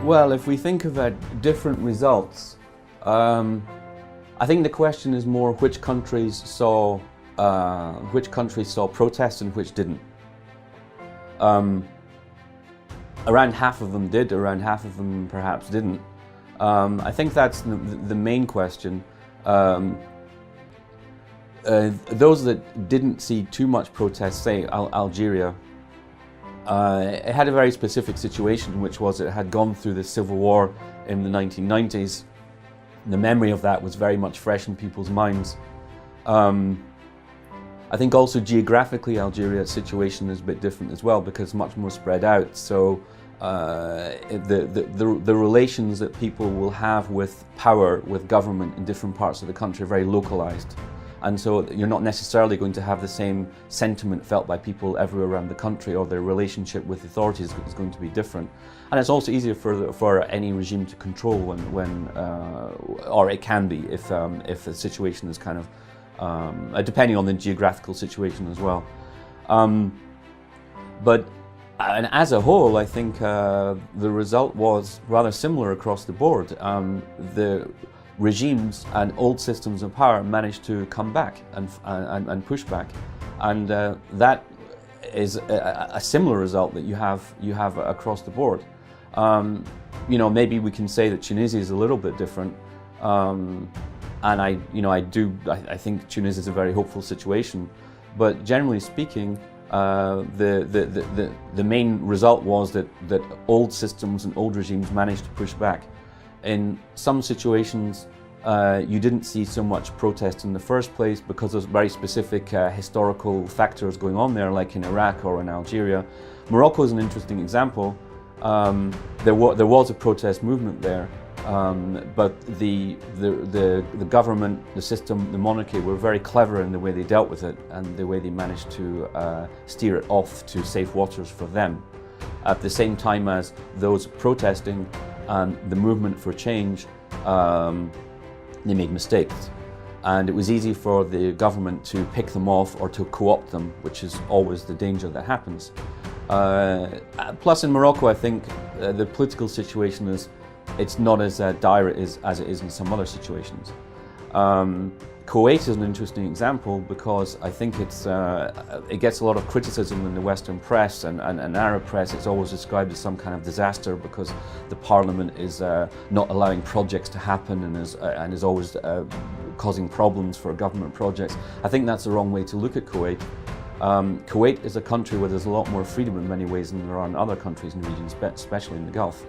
Well, if we think of different results, I think the question is more which countries saw protests and which didn't. Around half of them did, around half of them perhaps didn't. I think that's the main question. Those that didn't see too much protest, say Algeria, it had a very specific situation, which was it had gone through the civil war in the 1990s. The memory of that was very much fresh in people's minds. I think also geographically Algeria's situation is a bit different as well, because it's much more spread out. So the relations that people will have with power, with government in different parts of the country are very localized. And so you're not necessarily going to have the same sentiment felt by people everywhere around the country, or their relationship with authorities is going to be different. And it's also easier for any regime to control or it can be if the situation is kind of, depending on the geographical situation as well. And as a whole, I think the result was rather similar across the board. The regimes and old systems of power managed to come back and push back, and that is a similar result that you have across the board. You know, maybe we can say that Tunisia is a little bit different, and I think Tunisia is a very hopeful situation, but generally speaking, the main result was that old systems and old regimes managed to push back. In some situations, you didn't see so much protest in the first place because there's very specific historical factors going on there, like in Iraq or in Algeria. Morocco is an interesting example. There was a protest movement there, but the government, the system, the monarchy were very clever in the way they dealt with it and the way they managed to steer it off to safe waters for them. At the same time as those protesting and the movement for change, they made mistakes. And it was easy for the government to pick them off or to co-opt them, which is always the danger that happens. Plus in Morocco, I think the political situation it's not as dire as it is in some other situations. Kuwait is an interesting example because I think it gets a lot of criticism in the Western press and Arab press. It's always described as some kind of disaster because the parliament is not allowing projects to happen and is always causing problems for government projects. I think that's the wrong way to look at Kuwait. Kuwait is a country where there's a lot more freedom in many ways than there are in other countries in the region, especially in the Gulf.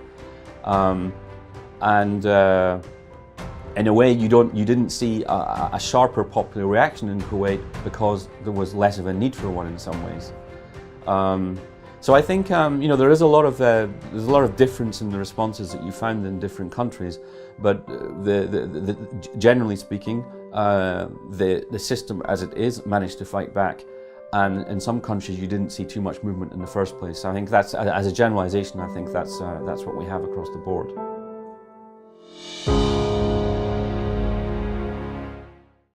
In a way, you didn't see a sharper popular reaction in Kuwait because there was less of a need for one in some ways. So I think you know, there's a lot of difference in the responses that you found in different countries, but generally speaking, the system as it is managed to fight back. And in some countries, you didn't see too much movement in the first place. So I think that's, as a generalization, I think that's what we have across the board.